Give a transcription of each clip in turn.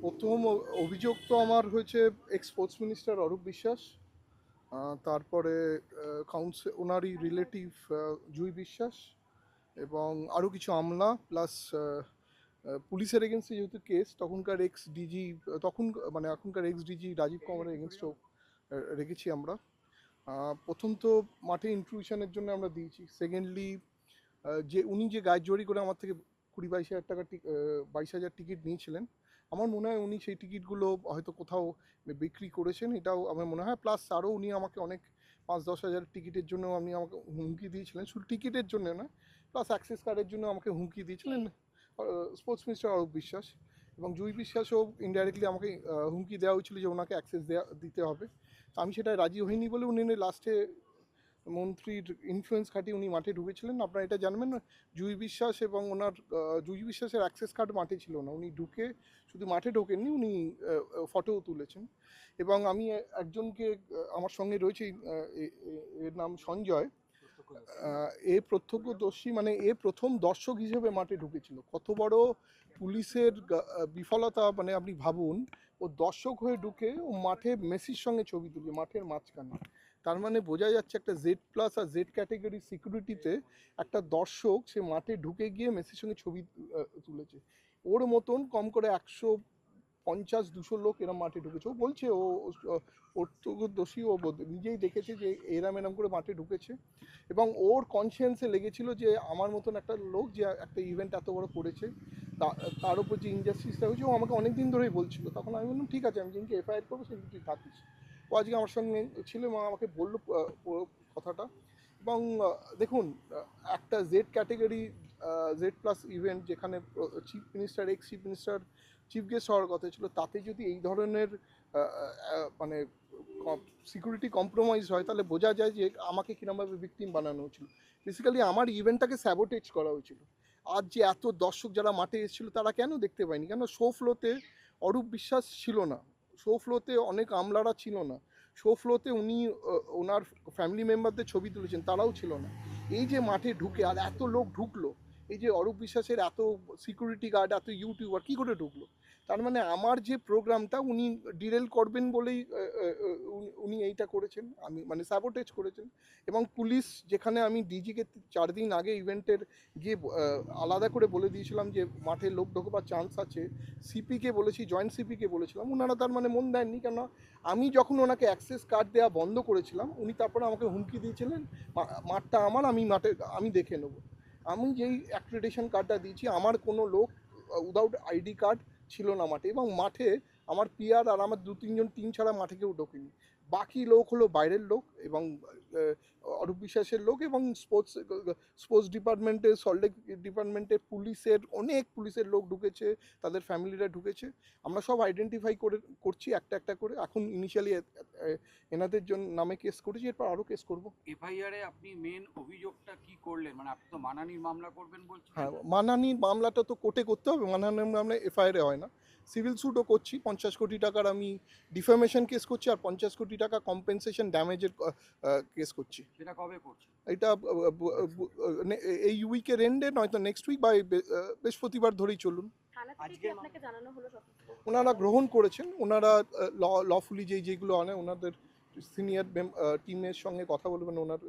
প্রথম অভিযোগ তো আমার হয়েছে x sports minister Arup Biswas, তারপরে ওনারই রিলেটিভ জুই বিশ্বাস এবং আরও কিছু আমলা প্লাস পুলিশের এগেনস্টে যেহেতু কেস, তখনকার এক্স ডিজি মানে এখনকার এক্স ডিজি রাজীব কুমারের এগেনস্টও রেখেছি আমরা। প্রথম তো মাঠে ইন্ট্রুশনের জন্য আমরা দিয়েছি। সেকেন্ডলি যে উনি যে গায়ে জড়ি করে আমার থেকে 20-22 হাজার টাকা 22,000 টিকিট নিয়েছিলেন, আমার মনে হয় উনি সেই টিকিটগুলো হয়তো কোথাও বিক্রি করেছেন, এটাও আমার মনে হয়। প্লাস আরও উনি আমাকে অনেক 5-10 হাজার টিকিটের জন্য আমাকে হুমকি দিয়েছিলেন, শুধু টিকিটের জন্য না, প্লাস অ্যাক্সেস কার্ডের জন্য আমাকে হুমকি দিয়েছিলেন স্পোর্টস মিনিস্টার অরূপ বিশ্বাস। এবং জুই বিশ্বাসও ইনডাইরেক্টলি আমাকে হুমকি দেওয়া হয়েছিল যে ওনাকে অ্যাক্সেস দিতে হবে। তো আমি সেটা রাজি হইনি বলে উনি লাস্টে মন্ত্রীর ইনফ্লুয়েন্স খাটিয়ে উনি মাঠে ঢুকেছিলেন। আপনারা এটা জানবেন, জুই বিশ্বাস এবং ওনার জুই বিশ্বাসের অ্যাক্সেস কার্ড মাঠে ছিল না, উনি ঢুকে শুধু মাঠে ঢোকেননি, উনি ফটোও তুলেছেন। এবং আমি একজনকে আমার সঙ্গে রয়েছে, এর নাম সঞ্জয়, এ প্রত্যক্ষদর্শী, মানে এ প্রথম দর্শক হিসেবে মাঠে ঢুকেছিল। কত বড় পুলিশের বিফলতা, মানে আপনি ভাবুন, ও দর্শক হয়ে ঢুকে ও মাঠে মেসির সঙ্গে ছবি তুলে মাঠের মাঝখানে। তার মানে বোঝা যাচ্ছে একটা জেড প্লাস আর জেড ক্যাটেগরি সিকিউরিটিতে একটা দর্শক সে মাঠে ঢুকে গিয়ে মেসির সঙ্গে ছবি তুলেছে। ওর মতন কম করে 150-200 লোক এরম মাঠে ঢুকেছে। ও বলছে প্রত্যক্ষদর্শী, ও নিজেই দেখেছে যে এরম করে মাঠে ঢুকেছে। এবং ওর কনসিয়েন্সে লেগেছিল যে আমার মতন একটা লোক যে একটা ইভেন্ট এত বড় করেছে, তার উপর যে ইনজাস্টিসটা হয়েছে, ও আমাকে অনেক দিন ধরেই বলছিল। তখন আমি বললাম ঠিক আছে, আমি যেদিনকে এফআইআর করবো সেদিন তুই থাকিস। ও আজকে আমার সঙ্গে ছিল এবং আমাকে বললো কথাটা। এবং দেখুন, একটা Z category Z plus event, যেখানে chief minister, ex chief minister chief guest হওয়ার কথা ছিল, তাতে যদি এই ধরনের মানে সিকিউরিটি কম্প্রোমাইজ হয়, তাহলে বোঝা যায় যে আমাকে কিরমভাবে ভিকটিম বানানো হয়েছিল। বেসিক্যালি আমার ইভেন্টটাকে স্যাবোটেজ করা হয়েছিল। আর যে এত দর্শক যারা মাঠে এসেছিল তারা কেন দেখতে পায়নি? কেন শো ফ্লোতে অরূপ বিশ্বাস ছিল না, শো ফ্লোতে অনেক আমলারা ছিল না, শো ফ্লোতে উনি ওনার ফ্যামিলি মেম্বারদের ছবি তুলেছেন, তারাও ছিল না। এই যে মাঠে ঢুকে আর এত লোক ঢুকলো, এই যে অরূপ বিশ্বাসের এত সিকিউরিটি গার্ড, এত ইউটিউবার কী করে ঢুকলো? তার মানে আমার যে প্রোগ্রামটা উনি ডিরেল করবেন বলেই উনি এইটা করেছেন, আমি মানে স্যাবোটেজ করেছেন। এবং পুলিশ, যেখানে আমি ডিজিকে 4 দিন আগে ইভেন্টের গিয়ে আলাদা করে বলে দিয়েছিলাম যে মাঠে লোক ঢোকবার চান্স আছে, সিপিকে বলেছি, জয়েন্ট সিপিকে বলেছিলাম, ওনারা তার মানে মন দেননি। কেন, আমি যখন ওনাকে অ্যাক্সেস কার্ড দেওয়া বন্ধ করেছিলাম, উনি তারপরে আমাকে হুমকি দিয়েছিলেন মাঠটা আমার, আমি দেখে নেব। আমি যেই অ্যাক্রেডিটেশন কার্ডটা দিয়েছি, আমার কোনো লোক উইদাউট আইডি কার্ড ছিল না মাঠে। এবং মাঠে আমার পিআর আর আমার 2-3 জন টিম ছাড়া মাঠে কেউ ঢোকেনি। বাকি লোক হলো বাইরের লোক এবং অরূপ বিশ্বাসের লোক এবং স্পোর্টস ডিপার্টমেন্টের, সল্টলেক ডিপার্টমেন্টের অনেক পুলিশের লোক ঢুকেছে, তাদের ফ্যামিলিরা ঢুকেছে। আমরা সব আইডেন্টিফাই করছি একটা একটা করে। এখন ইনিশিয়ালি এনাদের জন্য নামে কেস করেছি, এরপর আরও কেস করব। এফআইআরে আপনি মেন অভিযোগটা কি করলেন? মানে আপনি তো মানহানির মামলা করবেন বলছেন। হ্যাঁ, মানহানির মামলাটা তো কোর্টে করতে হবে, মানহানির মামলা এফআইআরে হয় না। সিভিল স্যুটও করছি, 50 কোটি টাকার আমি ডিফেমেশন কেস করছি, আর 50 কোটি টাকা কম্পেনসেশন ড্যামেজের কেস করছি। সেটা কবে করছেন? এটা এই উইকের এন্ডে, নয়তো নেক্সট উইক বা বৃহস্পতিবার ধরেই চলুন। ওনারা গ্রহণ করেছেন, ওনারা লফুলি যেগুলো আনে, ওনাদের সিনিয়র টিমের সঙ্গে কথা বলবেন, ওনার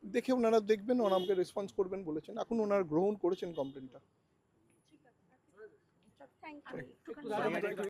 দেখে ওনারা দেখবেন, ওনাকে রেসপন্স করবেন বলেছেন। এখন ওনারা গ্রহণ করেছেন কমপ্লেনটা।